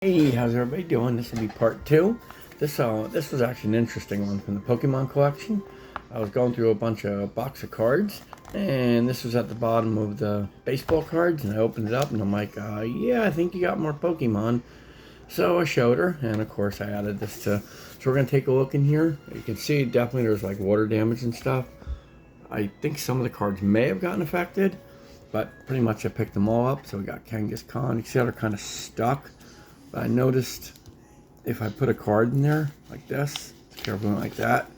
Hey, how's everybody doing? This will be part two. This was actually an interesting one from the Pokemon collection. I was going through a bunch of box of cards, and this was at the bottom of the baseball cards, and I opened it up, and I'm like, yeah, I think you got more Pokemon. So I showed her, and of course I added this to. So we're gonna take a look in here. You can see definitely there's like water damage and stuff. I think some of the cards may have gotten affected, but pretty much I picked them all up. So we got Kangaskhan. You see how they're kind of stuck. But I noticed if I put a card in there like this, carefully like that,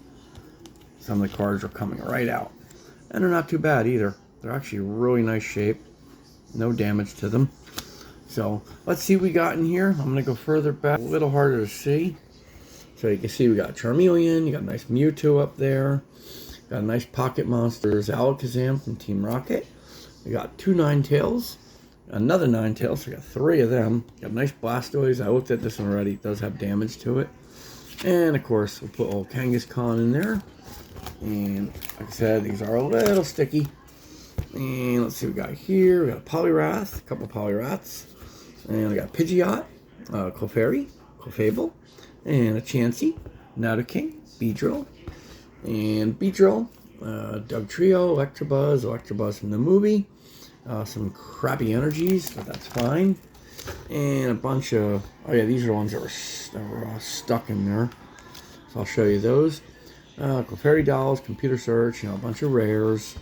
some of the cards are coming right out. And they're not too bad either. They're actually really nice shape. No damage to them. So let's see what we got in here. I'm going to go further back, a little harder to see. So you can see we got Charmeleon, you got a nice Mewtwo up there. Got a nice Pocket Monsters, Alakazam from Team Rocket. We got two Ninetales. Another Ninetales, so we got three of them. Got a nice Blastoise. I looked at this one already. It does have damage to it. And of course, we'll put old Kangaskhan in there. And like I said, these are a little sticky. And let's see what we got here. We got a Poliwrath, a couple of Poliwraths. And we got Pidgeot, Clefairy, Clefable, and a Chansey, Nidoking, Beedrill, and Beedrill, Dugtrio, Electabuzz from the movie. Some crappy energies, but that's fine. And a bunch of, oh yeah, these are the ones that were stuck in there. So I'll show you those. Clefairy Dolls, Computer Search, a bunch of rares.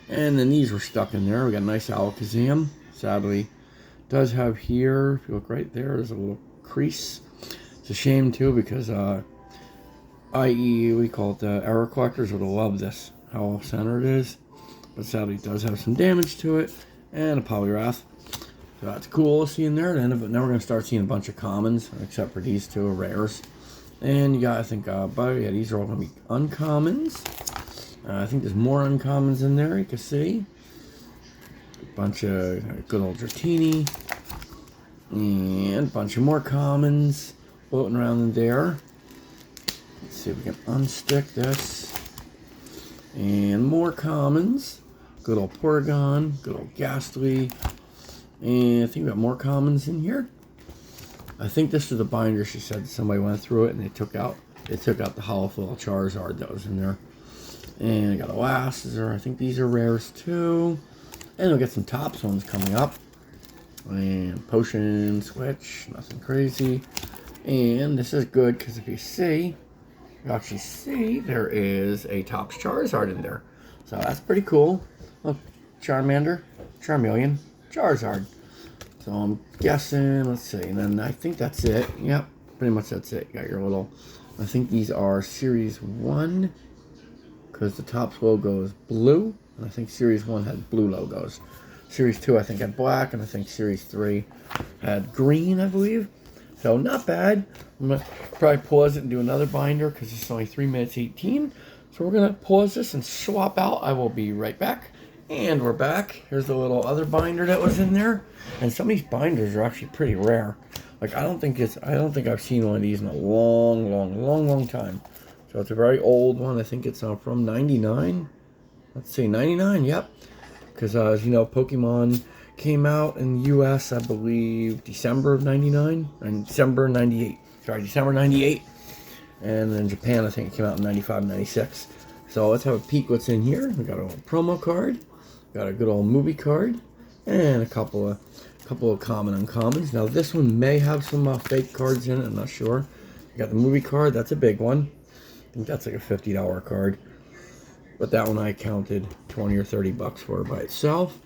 And then these were stuck in there. We got a nice Alakazam. Sadly, does have here, if you look right there, there's a little crease. It's a shame too because, i.e., we call it the error collectors would have loved this, how off-center it is. But sadly, it does have some damage to it. And a Poliwrath. So that's cool to see in there. But now we're going to start seeing a bunch of commons, except for these two are rares. And you got, I think, yeah, these are all going to be uncommons. I think there's more uncommons in there, you can see. A bunch of good old Dratini. And a bunch of more commons floating around in there. Let's see if we can unstick this. And more commons. Good old Porygon, good old Ghastly. And I think we got more commons in here. I think this is the binder, she said. Somebody went through it and they took out the Holofoil Charizard that was in there. And I got a Elastigirl. I think these are rares too. And we'll get some Topps ones coming up. And Potion, Switch, nothing crazy. And this is good because if you see, actually see there is a Topps Charizard in there, so that's pretty cool. Look, Charmander, Charmeleon, Charizard. So I'm guessing, let's see, and then I think that's it. Yep, pretty much that's it. You got your little, I think these are Series 1 because the Topps logo is blue, and I think Series 1 had blue logos. Series 2 I think had black, and I think Series 3 had green, I believe. So not bad. I'm going to probably pause it and do another binder because it's only 3 minutes 18. So we're going to pause this and swap out. I will be right back. And we're back. Here's the little other binder that was in there. And some of these binders are actually pretty rare. Like I don't think I've seen one of these in a long time. So it's a very old one. I think it's from 99. Let's see, 99, yep. Because as you know, Pokemon came out in the US, I believe, December of 99, and December 98. Sorry, December 98. And then Japan, I think it came out in 95, 96. So let's have a peek what's in here. We got a little promo card, got a good old movie card, and a couple of common uncommons. Now this one may have some fake cards in it, I'm not sure. You got the movie card, that's a big one. I think that's like a $50 card. But that one I counted 20 or 30 bucks for by itself.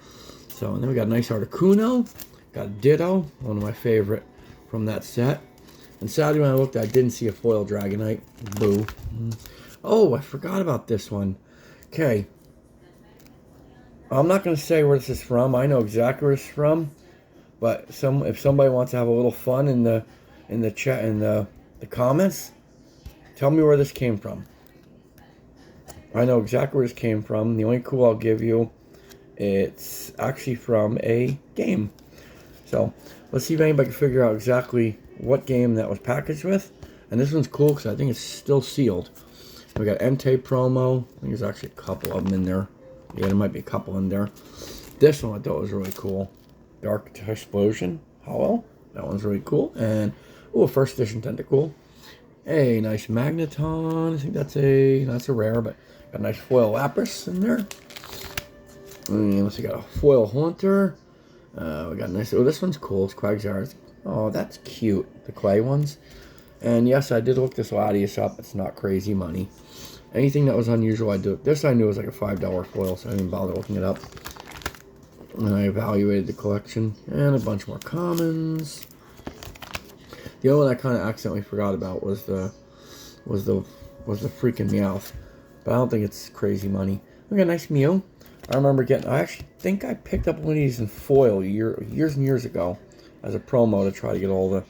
So, and then we got a nice Articuno, got a Ditto, one of my favorite from that set. And sadly when I looked, I didn't see a foil Dragonite. Boo. Oh, I forgot about this one. Okay. I'm not going to say where this is from. I know exactly where it's from. But if somebody wants to have a little fun in the chat, in the comments, tell me where this came from. I know exactly where this came from. The only clue I'll give you, it's actually from a game. So let's see if anybody can figure out exactly what game that was packaged with. And this one's cool because I think it's still sealed. We got Entei promo. I think there's actually a couple of them in there. Yeah, there might be a couple in there. This one I thought was really cool. Dark Explosion, Hollow. That one's really cool. And, ooh, a first edition Tentacool. A nice Magneton. I think that's a rare, but got a nice foil Lapras in there. And let's see, got a foil Haunter. We got a nice, oh, this one's cool. It's Quagsire. Oh, that's cute. The clay ones. And yes, I did look this Latias up. It's not crazy money. Anything that was unusual, I do. This I knew was like a $5 foil, so I didn't bother looking it up. And I evaluated the collection. And a bunch more commons. The only one I kind of accidentally forgot about was the freaking Meowth. But I don't think it's crazy money. We got a nice Mew. I remember getting, I actually think I picked up one of these in foil years and years ago as a promo to try to get all the,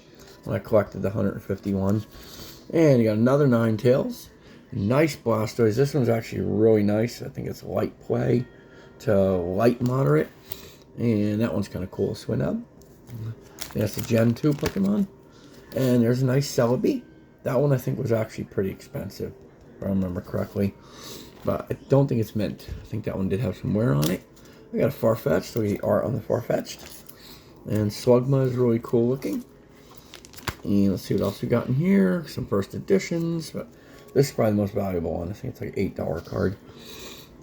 when I collected the 151. And you got another Ninetales. Nice Blastoise. This one's actually really nice. I think it's light play to light moderate. And that one's kind of cool. Swinub. That's a Gen 2 Pokemon. And there's a nice Celebi. That one I think was actually pretty expensive, if I remember correctly. But I don't think it's mint. I think that one did have some wear on it. I got a Farfetch'd, so we get art on the Farfetch'd. And Slugma is really cool looking. And let's see what else we got in here. Some first editions, but this is probably the most valuable one. I think it's like an $8 card.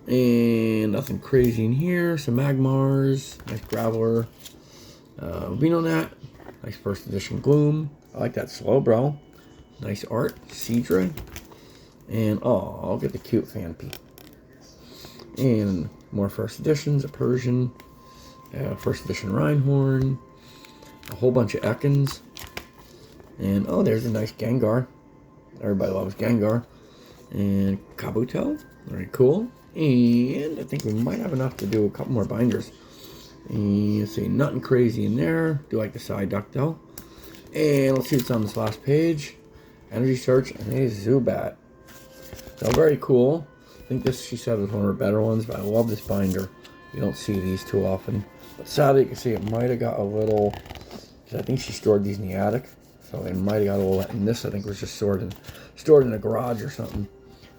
And nothing crazy in here. Some Magmars, nice Graveler, Venonat, nice first edition Gloom. I like that Slowbro. Nice art, Seadra. And, oh, I'll get the cute Phanpy. And more first editions, a Persian, first edition Reinhorn, a whole bunch of Ekans. And, oh, there's a nice Gengar. Everybody loves Gengar. And Kabuto, very cool. And I think we might have enough to do a couple more binders. And let's see, nothing crazy in there. Do like the Psyduck though. And let's see what's on this last page. Energy Search and a Zubat. So very cool. I think this, she said, was one of her better ones, but I love this binder. You don't see these too often. But sadly, you can see it might have got a little, because I think she stored these in the attic. So they might have got a little, and this I think was just stored in a garage or something.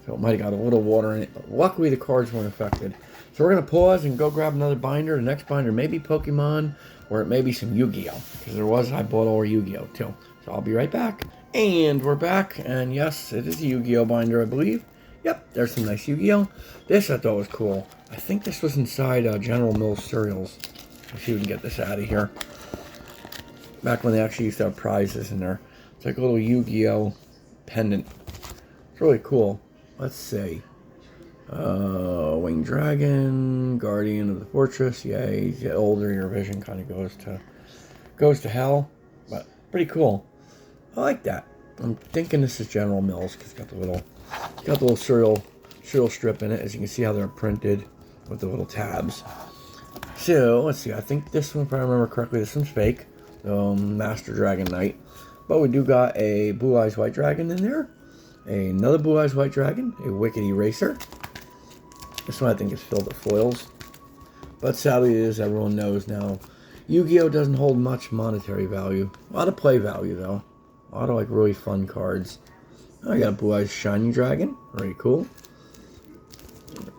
So it might have got a little water in it. But luckily the cards weren't affected. So we're going to pause and go grab another binder. The next binder may be Pokemon, or it may be some Yu-Gi-Oh! Because I bought all Yu-Gi-Oh! Too. So I'll be right back. And we're back. And yes, it is a Yu-Gi-Oh! Binder, I believe. Yep, there's some nice Yu-Gi-Oh! This I thought was cool. I think this was inside General Mills cereals. Let's see if we can get this out of here. Back when they actually used to have prizes in there. It's like a little Yu-Gi-Oh! Pendant. It's really cool. Let's see. Winged Dragon, Guardian of the Fortress. Yeah, you get older, your vision kind of goes to hell. But pretty cool. I like that. I'm thinking this is General Mills because it's got the little cereal strip in it. As you can see how they're printed with the little tabs. So let's see. I think this one, if I remember correctly, this one's fake. Master Dragon Knight. But we do got a Blue Eyes White Dragon in there. Another Blue Eyes White Dragon. A Wicked Eraser. This one I think is filled with foils. But sadly, as everyone knows now, Yu-Gi-Oh! Doesn't hold much monetary value. A lot of play value, though. A lot of, like, really fun cards. I got a Blue Eyes Shiny Dragon. Very cool.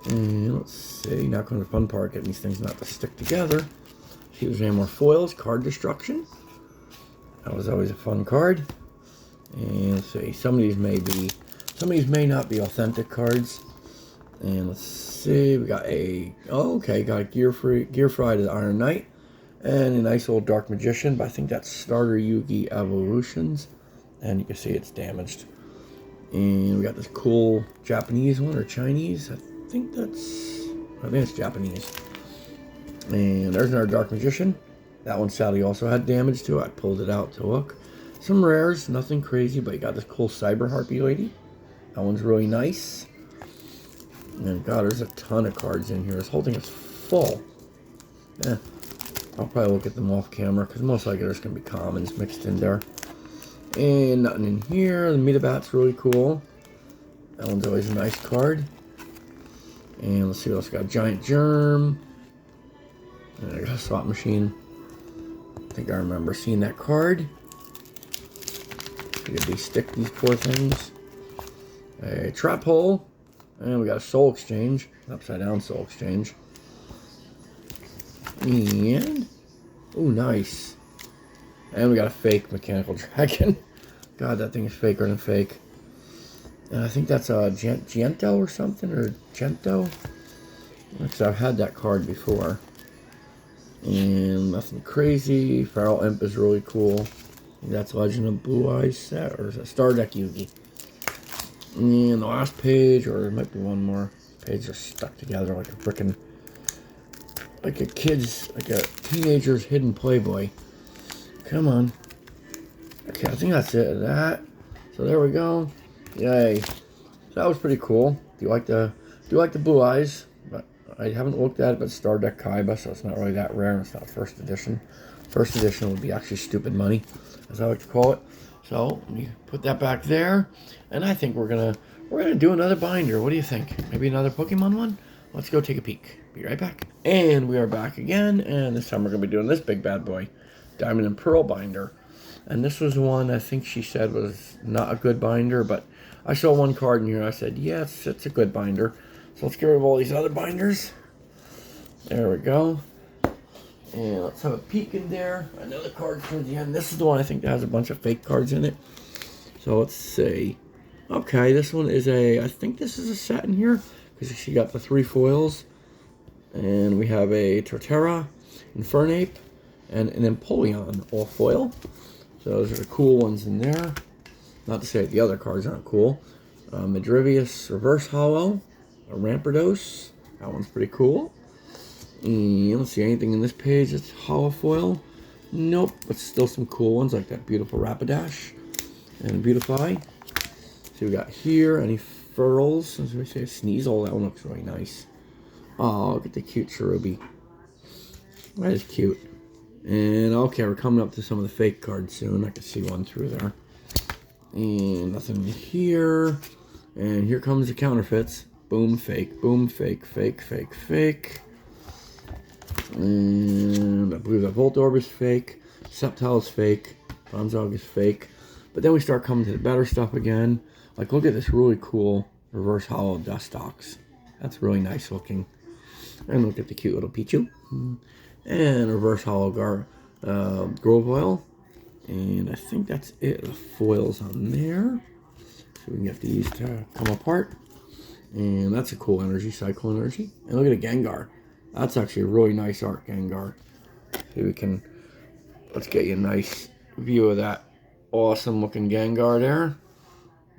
And let's see. Now comes the fun part, getting these things not to stick together. See if there's any more foils. Card Destruction. That was always a fun card. And let's see. Some of these may not be authentic cards. And let's see. We got got a Gearfried as Iron Knight. And a nice old Dark Magician. But I think that's Starter Yugi Evolutions. And you can see it's damaged. And we got this cool Japanese one, or Chinese. I think it's Japanese. And there's another Dark Magician. That one sadly also had damage to it. I pulled it out to look. Some rares, nothing crazy, but you got this cool Cyber Harpy lady. That one's really nice. And God, there's a ton of cards in here. This whole thing is full. I'll probably look at them off camera because most likely there's going to be commons mixed in there. And nothing in here. The Metabat's really cool. That one's always a nice card. And let's see what else we got. Giant Germ. And I got a slot machine. I think I remember seeing that card. We could de-stick these poor things. A Trap Hole. And we got a Soul Exchange. An upside down Soul Exchange. And, oh, nice. And we got a fake mechanical dragon. God, that thing is faker than fake. And I think that's a Gento or something, or Gento. Because I've had that card before. And nothing crazy. Feral Imp is really cool. That's Legend of Blue Eyes set, or is it Star Deck Yugi? And the last page, or it might be one more. Pages are stuck together like a frickin', like a teenager's hidden Playboy. Come on. Okay, I think that's it of that. So there we go. Yay. So that was pretty cool. Do you like the Blue Eyes? But I haven't looked at it, but Star Deck Kaiba, so it's not really that rare, and it's not first edition. First edition would be actually stupid money, as I like to call it. So let me put that back there, and I think we're gonna do another binder. What do you think? Maybe another Pokemon one? Let's go take a peek. Be right back. And we are back again, and this time we're gonna be doing this big bad boy, Diamond and Pearl binder. And this was one I think she said was not a good binder, but I saw one card in here. I said, yes, it's a good binder. So let's get rid of all these other binders. There we go. And let's have a peek in there. Another card towards the end. This is the one I think that has a bunch of fake cards in it. So let's see. Okay, this one is I think this is a set in here, because she got the 3 foils. And we have a Torterra, Infernape, and an Empoleon, all foil. So those are the cool ones in there. Not to say that the other cards aren't cool. Madrivius Reverse Hollow, a Rampardos. That one's pretty cool. And let's see, anything in this page that's hollow foil? Nope, but still some cool ones like that beautiful Rapidash and Beautify. See, we got here any furls. As we say, Sneasel. That one looks really nice. Oh, look at the cute Cherubi. That is cute. And okay, we're coming up to some of the fake cards soon. I can see one through there. And nothing here. And here comes the counterfeits. Boom, fake, fake, fake, fake. And I believe that Voltorb is fake. Sceptile is fake. Bronzong is fake. But then we start coming to the better stuff again. Like, look at this really cool reverse hollow Dustox. That's really nice looking. And look at the cute little Pichu. And reverse hollow Grovyle. And I think that's it. The foils on there. So we can get these to come apart. And that's a cool energy, Cycle Energy. And look at a Gengar. That's actually a really nice art, Gengar. See, let's get you a nice view of that awesome looking Gengar there.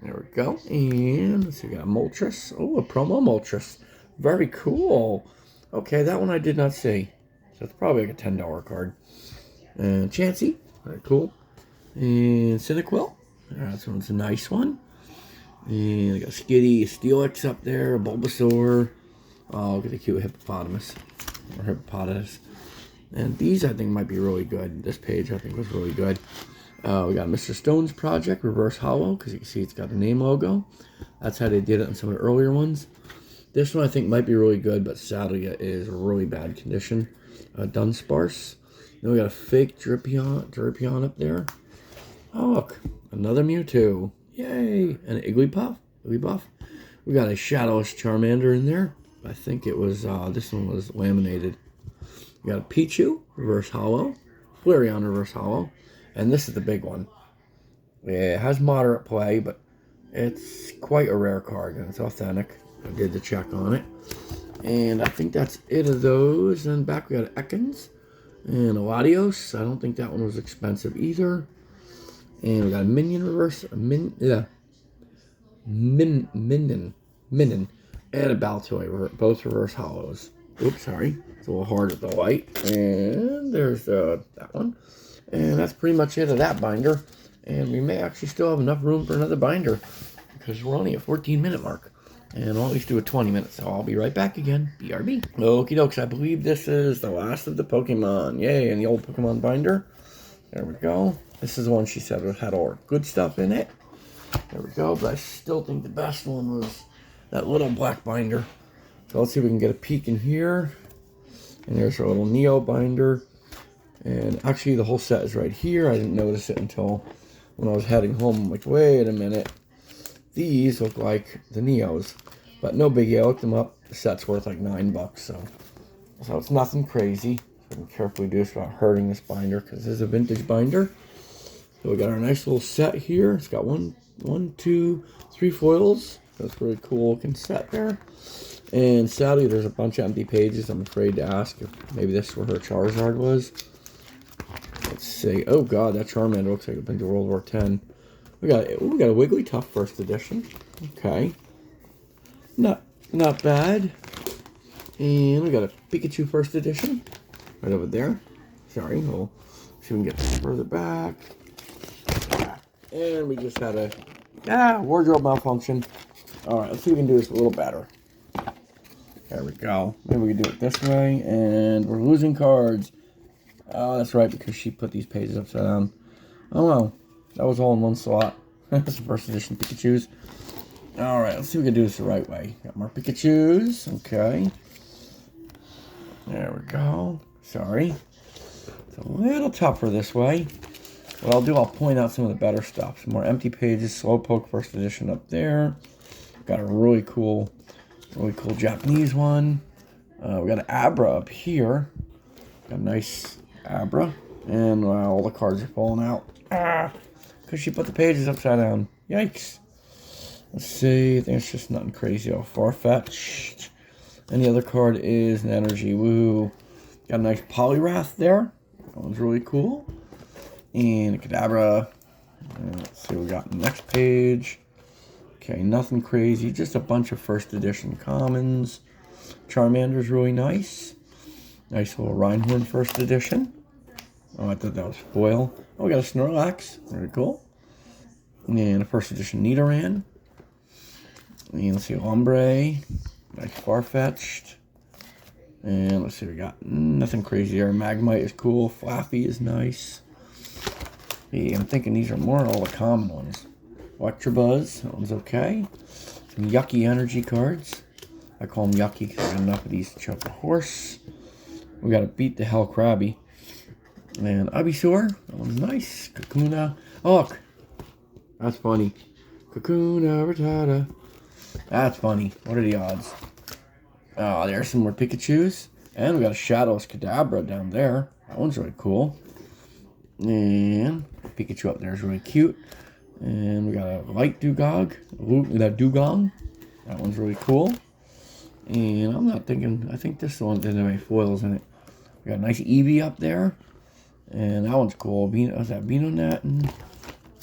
There we go. And let's see, we got a Moltres. Oh, a promo Moltres. Very cool. Okay, that one I did not see. So it's probably like a $10 card. And Chansey. Very cool. And Cyndaquil. That one's a nice one. And we got Skitty, Steelix up there, Bulbasaur. Oh, look at the cute hippopotamus. Or hippopotamus. And these I think might be really good. This page I think was really good. We got Mr. Stone's Project, Reverse Hollow, because you can see it's got the name logo. That's how they did it in some of the earlier ones. This one I think might be really good, but sadly it is really bad condition. Dunsparce. Then we got a fake Drapion up there. Oh, look. Another Mewtwo. Yay. And an Igglybuff. We got a Shadowless Charmander in there. I think it was, this one was laminated. We got a Pichu, Reverse Hollow. Flareon, Reverse Hollow. And this is the big one. Yeah, it has moderate play, but it's quite a rare card, and it's authentic. I did the check on it. And I think that's it of those. And back we got Ekans and a Latios. I don't think that one was expensive either. And we got a Minion Reverse, Minion, and a Baltoy, both Reverse Hollows. Oops, sorry. It's a little hard with the light. And there's that one. And that's pretty much it of that binder. And we may actually still have enough room for another binder, because we're only at 14-minute mark. And I'll at least do a 20-minute, so I'll be right back again. BRB. Okie dokes, I believe this is the last of the Pokemon. Yay, and the old Pokemon binder. There we go. This is the one she said had all her good stuff in it. There we go, but I still think the best one was that little black binder. So let's see if we can get a peek in here. And there's our little Neo binder. And actually the whole set is right here. I didn't notice it until when I was heading home. I'm like, wait a minute. These look like the Neos. But no biggie, I looked them up. The set's worth like $9, so it's nothing crazy. So I can carefully do this without hurting this binder because this is a vintage binder. So we got our nice little set here. It's got one, two, three foils. That's really cool looking set there. And sadly, there's a bunch of empty pages. I'm afraid to ask if maybe this is where her Charizard was. Let's see. Oh god, that Charmander looks like it's been to World War X. We got a Wigglytuff first edition. Okay. Not bad. And we got a Pikachu first edition. Right over there. Sorry, we'll see if we can get further back. And we just had a wardrobe malfunction. Alright, let's see if we can do this a little better. There we go. Maybe we can do it this way. And we're losing cards. Oh, that's right, because she put these pages upside down. Oh well. That was all in one slot. That's the first edition Pikachus. Alright, let's see if we can do this the right way. Got more Pikachus. Okay. There we go. Sorry. It's a little tougher this way. What I'll do, I'll point out some of the better stuff. Some more empty pages. Slowpoke first edition up there. Got a really cool Japanese one. We got an Abra up here. Got a nice Abra. And all the cards are falling out. Because she put the pages upside down. Yikes. Let's see. I think it's just nothing crazy. Oh, Farfetch'd. And the other card is an Energy. Woo. Got a nice Poliwrath there. That one's really cool. And a Kadabra. And let's see what we got on the next page. Okay, nothing crazy. Just a bunch of first edition commons. Charmander's really nice. Nice little Rhinehorn first edition. Oh, I thought that was foil. Oh, we got a Snorlax. Very cool. And a first edition Nidoran. And let's see, Ombre. Nice Farfetch'd. And let's see, we got nothing crazy there. Magnemite is cool. Flaffy is nice. Yeah, I'm thinking these are more all the common ones. Electabuzz, that one's okay. Some yucky energy cards. I call them yucky because I got enough of these to choke a horse. We got to beat the hell Krabby. And Ivysaur, that one's nice. Kakuna. Oh, look. That's funny. Kakuna Rattata. That's funny. What are the odds? Oh, there's some more Pikachus. And we got a Shadowless Kadabra down there. That one's really cool. And Pikachu up there is really cute. And we got a Light Dugong. That Dugong. That one's really cool. And I'm not thinking, I think this one didn't have any foils in it. We got a nice Eevee up there. And that one's cool. Was that Venonat in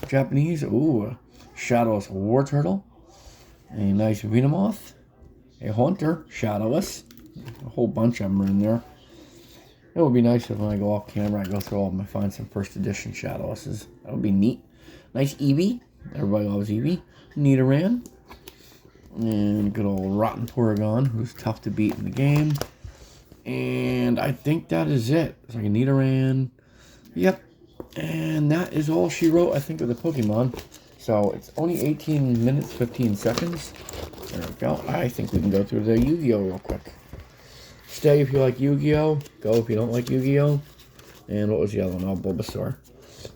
Japanese? Ooh, a Shadowless Wartortle. A nice Venomoth. A Haunter, Shadowless. A whole bunch of them are in there. It would be nice if when I go off camera, I go through all of them and find some first edition Shadowlesses. That would be neat. Nice Eevee. Everybody loves Eevee. Nidoran. And good old Rotten Porygon, who's tough to beat in the game. And I think that is it. It's like a Nidoran. Yep. And that is all she wrote, I think, of the Pokemon. So it's only 18 minutes, 15 seconds. There we go. I think we can go through the Yu-Gi-Oh real quick. Stay if you like Yu-Gi-Oh. Go if you don't like Yu-Gi-Oh. And what was the other one? Oh, Bulbasaur.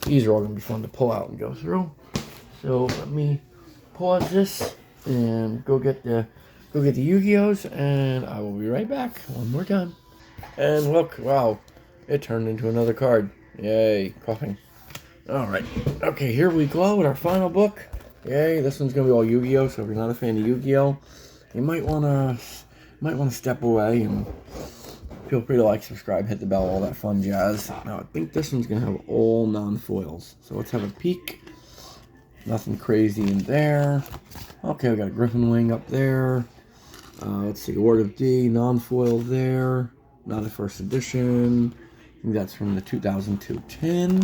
These are all going to be fun to pull out and go through. So let me pause this and go get the Yu-Gi-Ohs, and I will be right back one more time. And look, wow, it turned into another card. Yay, coughing. All right, okay, here we go with our final book. Yay, this one's gonna be all Yu-Gi-Oh. So if you're not a fan of Yu-Gi-Oh, you might wanna step away and feel free to like, subscribe, hit the bell, all that fun jazz. Now I think this one's gonna have all non-foils. So let's have a peek. Nothing crazy in there. Okay, we got a Griffin Wing up there. Let's see, Word of D, non-foil there. Not a first edition. I think that's from the 2002 tin.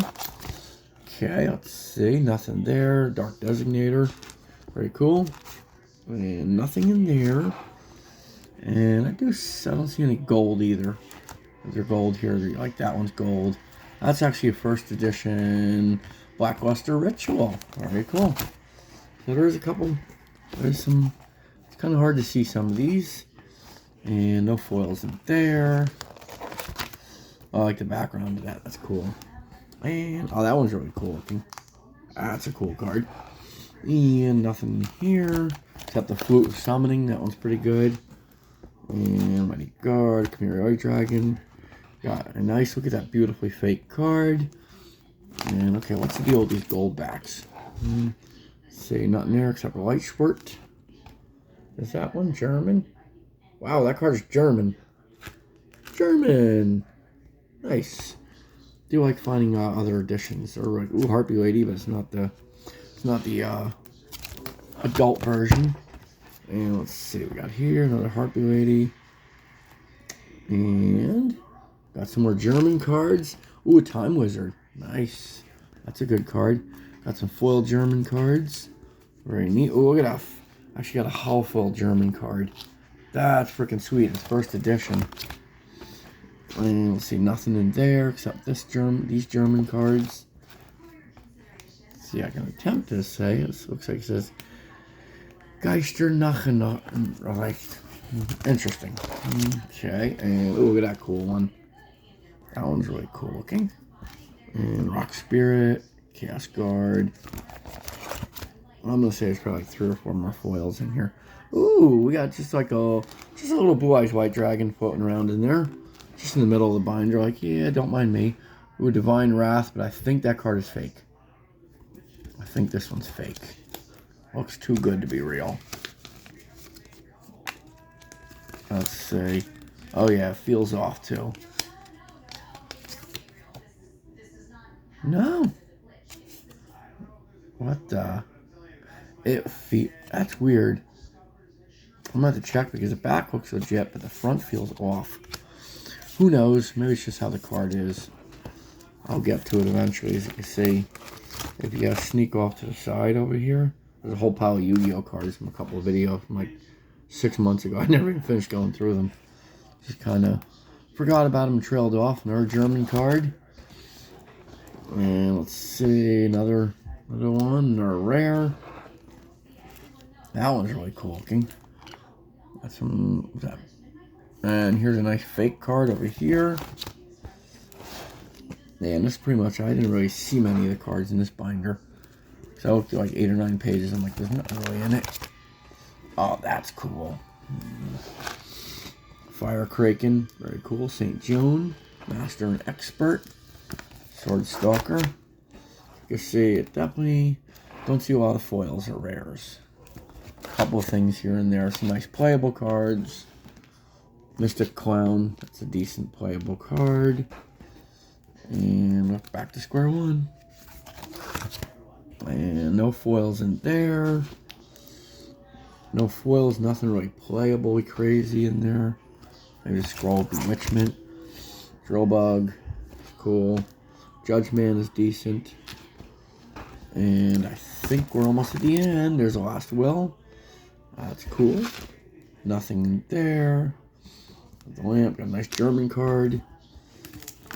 Okay, let's see, nothing there. Dark Designator, very cool. And nothing in there. And I don't see any gold either. Is there gold here? Like that one's gold. That's actually a first edition Blackluster Ritual. Very cool. So there's a couple. There's some. It's kind of hard to see some of these. And no foils in there. I like the background of that. That's cool. And oh, that one's really cool looking. That's a cool card. And nothing here except the Flute of Summoning. That one's pretty good. And Mighty Guard, Chimera White Dragon, Got a nice, look at that beautifully fake card. And okay, what's the deal with these gold backs? Say nothing there except for Light Schwert. Is that one German? Wow, that card is German. German! Nice. Do like finding other editions. They're like, ooh, Harpy Lady, but it's not the adult version. And let's see what we got here. Another Harpy Lady. And got some more German cards. Ooh, a Time Wizard. Nice. That's a good card. Got some foil German cards. Very neat. Oh, look at that. Actually got a hull foil German card. That's freaking sweet. It's first edition. And let's see, nothing in there except these German cards. Let's see, I can attempt to say. It looks like it says Geister Nachenrecht. Interesting. Okay, and look at that cool one. That one's really cool looking. And Rock Spirit, Chaos Guard. I'm gonna say there's probably like 3 or 4 more foils in here. Ooh, we got just a little Blue Eyes White Dragon floating around in there. Just in the middle of the binder, like, yeah, don't mind me. Ooh, Divine Wrath, but I think that card is fake. I think this one's fake. Looks too good to be real. Let's see. Oh yeah, it feels off too. No. What the? That's weird. I'm gonna have to check because the back looks legit, but the front feels off. Who knows? Maybe it's just how the card is. I'll get to it eventually, as you can see. If you guys sneak off to the side over here, there's a whole pile of Yu-Gi-Oh cards from a couple of videos from like 6 months ago. I never even finished going through them. Just kind of forgot about them, trailed off. Another German card. And let's see, another one, another rare. That one's really cool looking. That's some, what's that? And here's a nice fake card over here. And this is pretty much, I didn't really see many of the cards in this binder. So I looked at like 8 or 9 pages. I'm like, there's nothing really in it. Oh, that's cool. Fire Kraken, very cool. St. Joan, Master and Expert. Sword Stalker. You can see it definitely don't see a lot of foils or rares. A couple of things here and there. Some nice playable cards. Mystic Clown, that's a decent playable card. And back to square one. And no foils in there. No foils, nothing really playable crazy in there. Maybe Scroll Bewitchment. Drillbug, cool. Judgment is decent. And I think we're almost at the end. There's a last will. That's cool. Nothing there. The lamp, got a nice German card.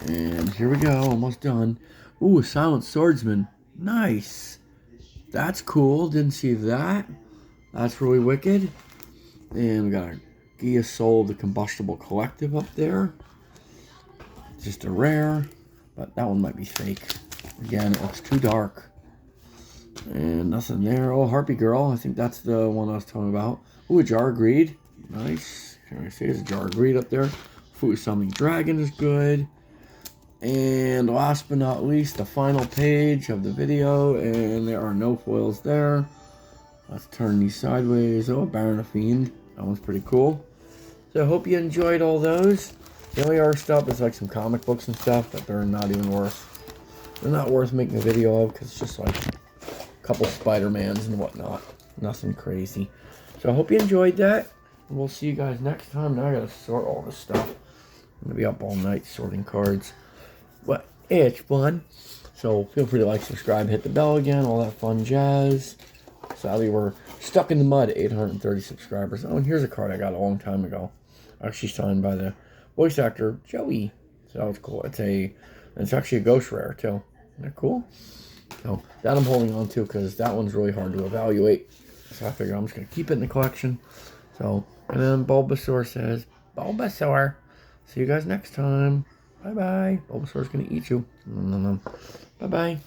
And here we go, almost done. Ooh, a Silent Swordsman. Nice. That's cool. Didn't see that. That's really wicked. And we got a Gia Soul, the Combustible Collective up there. Just a rare. But that one might be fake. Again, it looks too dark. And nothing there. Oh, Harpy Girl. I think that's the one I was talking about. Ooh, a Jar of Greed. Nice. Can I see there's a Jar of Greed up there? Food Summoning Dragon is good. And last but not least, the final page of the video. And there are no foils there. Let's turn these sideways. Oh, Baron of Fiend. That one's pretty cool. So I hope you enjoyed all those. The only other stuff is like some comic books and stuff, but they're not even worth. They're not worth making a video of because it's just like a couple Spider-Mans and whatnot. Nothing crazy. So I hope you enjoyed that. And we'll see you guys next time. Now I gotta sort all this stuff. I'm gonna be up all night sorting cards. But it's fun. So feel free to like, subscribe, hit the bell again, all that fun jazz. Sadly, we're stuck in the mud, 830 subscribers. Oh, and here's a card I got a long time ago. Actually signed by the voice actor, Joey. So that was cool. It's actually a ghost rare, too. Isn't that cool? So that I'm holding on to because that one's really hard to evaluate. So I figure I'm just going to keep it in the collection. So, and then Bulbasaur says, Bulbasaur. See you guys next time. Bye-bye. Bulbasaur's going to eat you. Bye-bye.